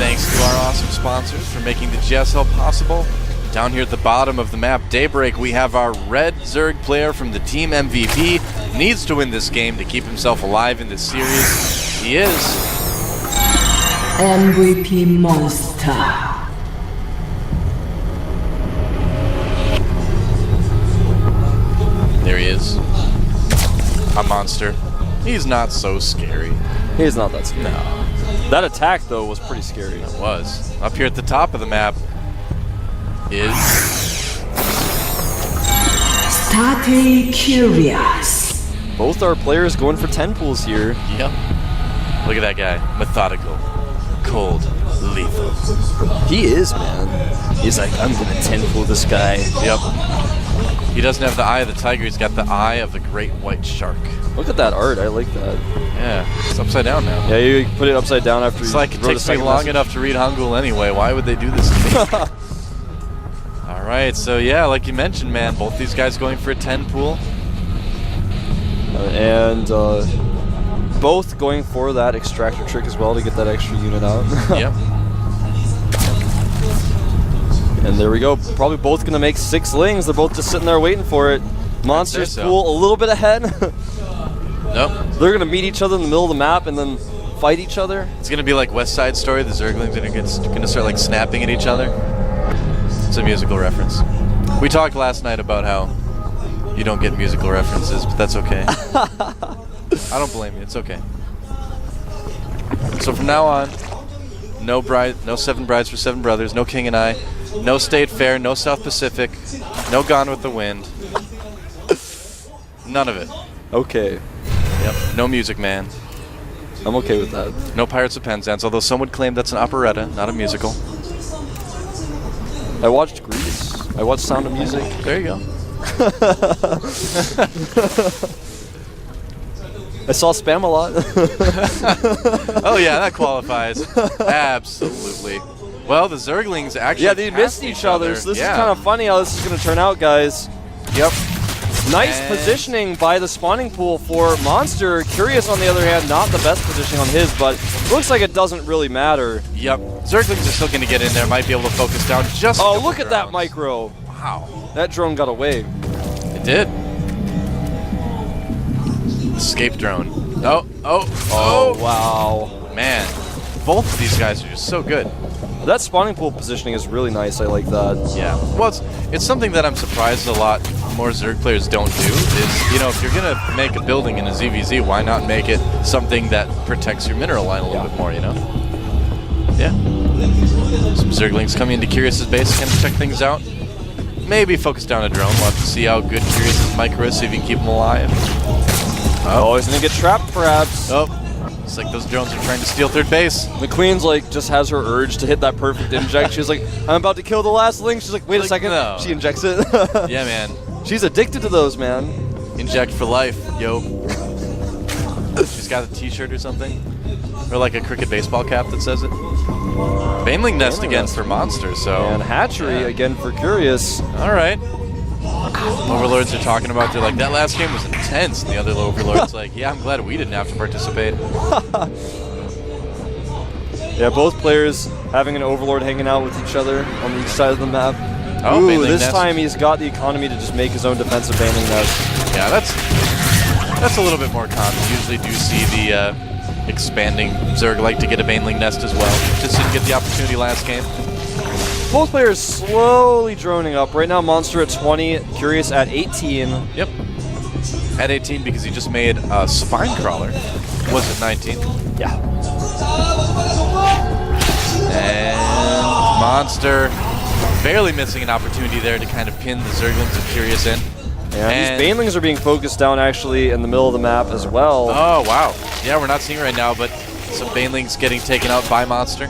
Thanks to our awesome sponsors for making the GSL possible. Down here at the bottom of the map, Daybreak, we have our red Zerg player from the team MVP. Needs to win this game to keep himself alive in this series. He is MVP Monster. There he is. A monster. He's not so scary. He's not that scary. No. That attack, though, was pretty scary. It was. Up here at the top of the map is... Stay curious. Both our players going for 10 pools here. Yep. Look at that guy. Methodical. Cold. Lethal. He is, man. He's like, I'm going to 10 pool this guy. Yep. He doesn't have the eye of the tiger, he's got the eye of the great white shark. Look at that art, I like that. Yeah, it's upside down now. Yeah, you put it upside down after it's like it takes me long enough to read Hangul anyway. Why would they do this to me? Alright, so yeah, like you mentioned, man, both these guys going for a 10 pool. And both going for that extractor trick as well to get that extra unit out. Yep. And there we go. Probably both going to make 6 lings. They're both just sitting there waiting for it. Monsters pool a little bit ahead. Nope. They're going to meet each other in the middle of the map and then fight each other. It's going to be like West Side Story. The Zerglings are going to start like snapping at each other. It's a musical reference. We talked last night about how you don't get musical references, but that's okay. I don't blame you. It's okay. So from now on, no 7 brides for 7 brothers, no King and I, no State Fair, no South Pacific, no Gone with the Wind. None of it. Okay. Yep. No Music Man. I'm okay with that. No Pirates of Penzance, although some would claim that's an operetta, not a musical. I watched Grease. I watched Sound of Music. There you go. I saw Spam a lot. Oh yeah, that qualifies. Absolutely. Well, the Zerglings actually they missed each other, so this is kind of funny how this is going to turn out, guys. Yep. Nice positioning by the spawning pool for Monster. Curious, on the other hand, not the best positioning on his, but looks like it doesn't really matter. Yep. Zerglings are still going to get in there, might be able to focus down just Oh, look at that micro. Wow. That drone got away. It did. Escape drone. Oh, wow. Man. Both of these guys are just so good. That spawning pool positioning is really nice. I like that. Yeah. Well, it's something that I'm surprised a lot more Zerg players don't do is, you know, if you're going to make a building in a ZVZ, why not make it something that protects your mineral line a little bit more, you know? Yeah. Some Zerglings coming into Curious's base, kind of check things out. Maybe focus down a drone. We'll have to see how good Curious's micro is, see if we can keep him alive. Oh, he's going to get trapped, perhaps. Oh. It's like those drones are trying to steal third base. The Queen's like just has her urge to hit that perfect inject. She's like, I'm about to kill the last link. She's like, wait a second. No. She injects it. Yeah, man. She's addicted to those, man. Inject for life, yo. She's got a t-shirt or something. Or like a cricket baseball cap that says it. Baneling Nest again for Monster, so. And Hatchery again for Curious. Alright. Overlords are talking about, they're like, that last game was intense. And the other Overlord's like, yeah, I'm glad we didn't have to participate. Yeah, both players having an Overlord hanging out with each other on each side of the map. Oh, ooh, this time he's got the economy to just make his own defensive Baneling Nest. Yeah, that's a little bit more common. You usually do see the expanding Zerg like to get a Baneling Nest as well. Just didn't get the opportunity last game. Both players slowly droning up. Right now, Monster at 20, Curious at 18. Yep. At 18 because he just made a Spine Crawler. Was it 19? Yeah. And Monster barely missing an opportunity there to kind of pin the Zerglings and Curious in. Yeah, these Banelings are being focused down actually in the middle of the map as well. Oh, wow. Yeah, we're not seeing it right now, but some Banelings getting taken out by Monster.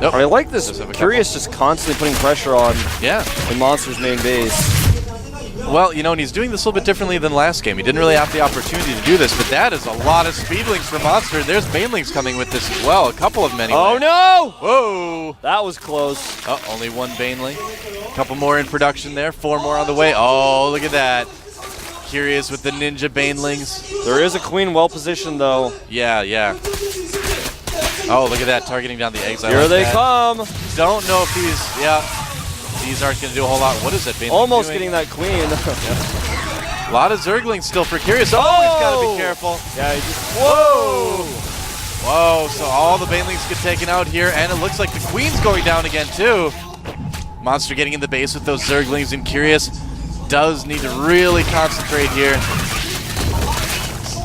Nope. I like this Curious just constantly putting pressure on the Monster's main base. Well, you know, and he's doing this a little bit differently than last game. He didn't really have the opportunity to do this, but that is a lot of Speedlings for Monster. There's Banelings coming with this as well. A couple of them anyway. Oh, no! Whoa! That was close. Oh, only one Baneling. A couple more in production there. 4 more on the way. Oh, look at that. Curious with the Ninja Banelings. There is a Queen well positioned, though. Yeah, yeah. Oh, look at that, targeting down the eggs. I Here like they that. come. Don't know if these aren't going to do a whole lot. What is it, Baneling Almost doing? getting that queen. A lot of Zerglings still for Curious. Oh, he's got to be careful. Yeah, he just, whoa! Whoa, so all the Banelings get taken out here, and it looks like the Queen's going down again, too. Monster getting in the base with those Zerglings, and Curious does need to really concentrate here.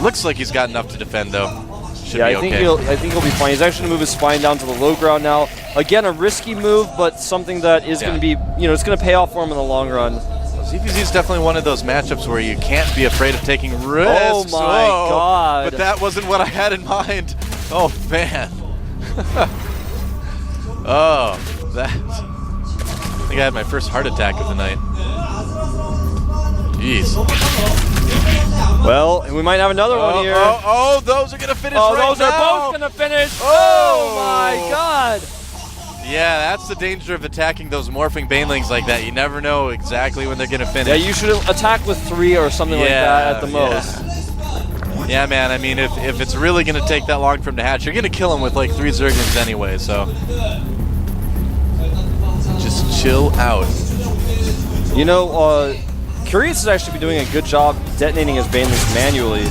Looks like he's got enough to defend, though. Should Yeah, be I think he'll be fine. He's actually going to move his spine down to the low ground now. Again, a risky move, but something that is going to be, it's going to pay off for him in the long run. ZVZ is definitely one of those matchups where you can't be afraid of taking risks. Oh my god. But that wasn't what I had in mind. Oh, man. Oh, that. I think I had my first heart attack of the night. Jeez. Well, we might have another one here. Oh, those are going to finish right now. Those are both going to finish. Oh, my god. Yeah, that's the danger of attacking those morphing Banelings like that. You never know exactly when they're going to finish. Yeah, you should attack with 3 or something like that at the most. Yeah, man, I mean, if it's really going to take that long for him to hatch, you're going to kill him with like 3 Zerglings anyway, so just chill out. Curious has actually been doing a good job detonating his Banelings manually.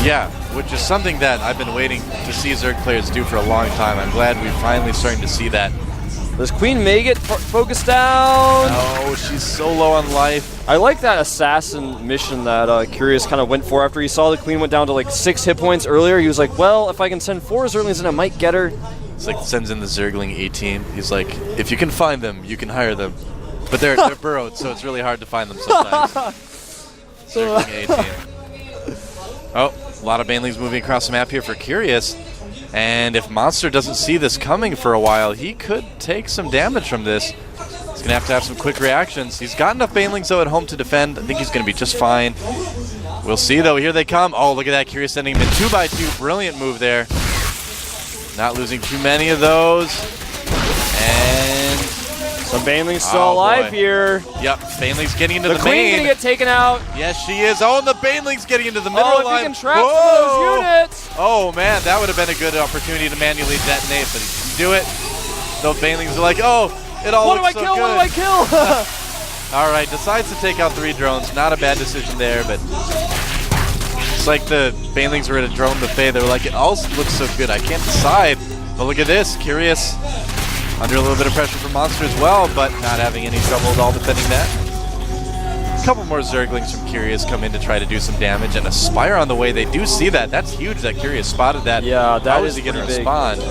Yeah, which is something that I've been waiting to see Zerg players do for a long time. I'm glad we're finally starting to see that. Does Queen may get focused down? Oh, she's so low on life. I like that assassin mission that Curious kind of went for after he saw the Queen went down to like 6 hit points earlier. He was like, well, if I can send 4 Zerglings in, I might get her. It's like sends in the Zergling A-team. He's like, if you can find them, you can hire them. But they're burrowed, so it's really hard to find them sometimes. Zergling A-team. Oh, a lot of Banelings moving across the map here for Curious. And if Monster doesn't see this coming for a while, he could take some damage from this. He's going to have some quick reactions. He's got enough Banelings, though, at home to defend. I think he's going to be just fine. We'll see, though. Here they come. Oh, look at that. Curious sending him in 2x2. Brilliant move there. Not losing too many of those. And some Banelings still alive here. Yep, Baneling's getting into the main. The Queen's going to get taken out. Yes, she is. Oh, and the Baneling's getting into the middle line. Oh, if he can trap some of those units. Oh, man, that would have been a good opportunity to manually detonate, but he didn't do it. The Banelings are like, oh, it all looks so good. What do I kill? All right, decides to take out 3 drones. Not a bad decision there, but it's like the Banelings were at a drone buffet. They were like, it all looks so good. I can't decide. But look at this. Curious under a little bit of pressure from Monster as well, but not having any trouble at all defending that. A couple more Zerglings from Curious come in to try to do some damage, and a Spire on the way. They do see that. That's huge that Curious spotted that. Yeah, that is he going to pretty big. respond?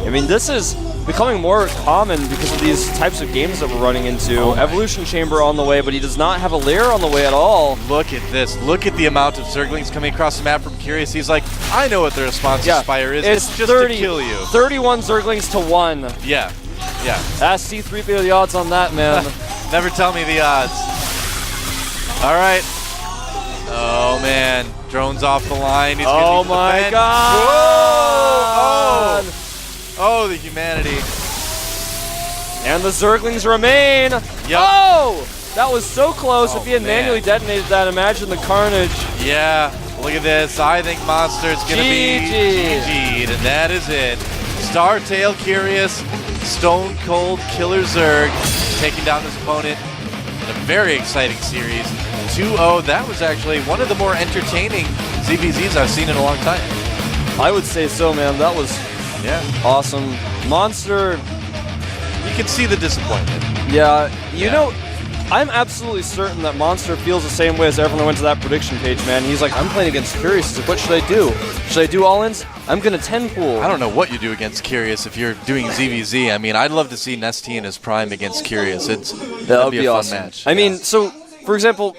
I mean, this is becoming more common because of these types of games that we're running into. Oh, Evolution Chamber on the way, but he does not have a lair on the way at all. Look at this. Look at the amount of Zerglings coming across the map from Curious. He's like, I know what the response to Spire is. It's just 30, to kill you. 31 Zerglings to 1. Yeah. Yeah. Ask C3PO the odds on that, man. Never tell me the odds. All right. Oh, man. Drone's off the line. He's oh, my God. Whoa! Oh, the humanity. And the Zerglings remain. Yep. Oh! That was so close. Oh, if he had manually detonated that, imagine the carnage. Yeah. Look at this. I think Monster's going to be GG'd, and that is it. Startail Curious, Stone Cold Killer Zerg, taking down his opponent in a very exciting series. 2-0. That was actually one of the more entertaining ZVZs I've seen in a long time. I would say so, man. That was awesome. Monster. You can see the disappointment. Yeah, you know, I'm absolutely certain that Monster feels the same way as everyone went to that prediction page, man. He's like, I'm playing against Curious. He's like, what should I do? Should I do all-ins? I'm going to 10 pool. I don't know what you do against Curious if you're doing ZVZ. I mean, I'd love to see Nesty in his prime against Curious. That'd be a fun match. I mean, so, for example,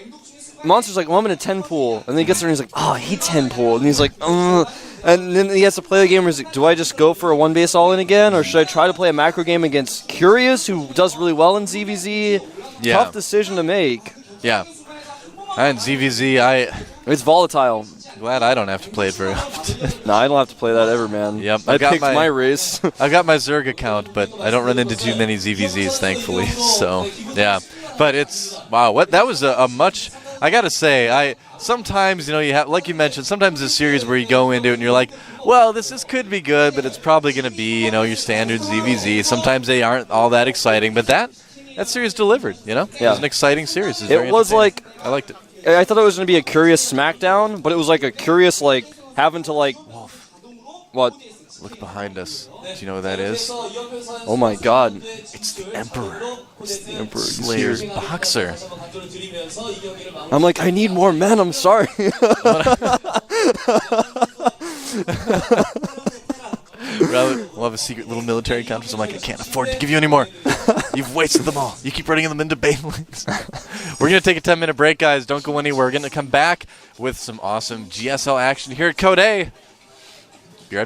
Monster's like, well, I'm going to 10 pool. And then he gets there and he's like, oh, he 10 pool. And he's like, and then he has to play the game where he's like, do I just go for a 1-base all-in again? Or should I try to play a macro game against Curious, who does really well in ZVZ? Yeah. Tough decision to make. Yeah. And ZVZ, it's volatile. Glad I don't have to play it very often. No, I don't have to play that ever, man. Yep. I picked my race. I've got my Zerg account, but I don't run into too many ZVZs, thankfully. So, yeah. But it's, wow, that was a much I gotta say, sometimes, you know, you have, like you mentioned, sometimes there's series where you go into it and you're like, well, this could be good, but it's probably gonna be, you know, your standard ZVZ. Sometimes they aren't all that exciting, but that series delivered. You know, it was an exciting series. It was like, I liked it. I thought it was gonna be a curious SmackDown, but it was like a curious like having to like, what? Look behind us. Do you know what that is? Oh my God! It's the Emperor. It's the Emperor. Slayer's boxer. I'm like, I need more men. I'm sorry. We'll have a secret little military conference. I'm like, I can't afford to give you any more. You've wasted them all. You keep running them into Banelings. We're going to take a 10-minute break, guys. Don't go anywhere. We're going to come back with some awesome GSL action here at Code A.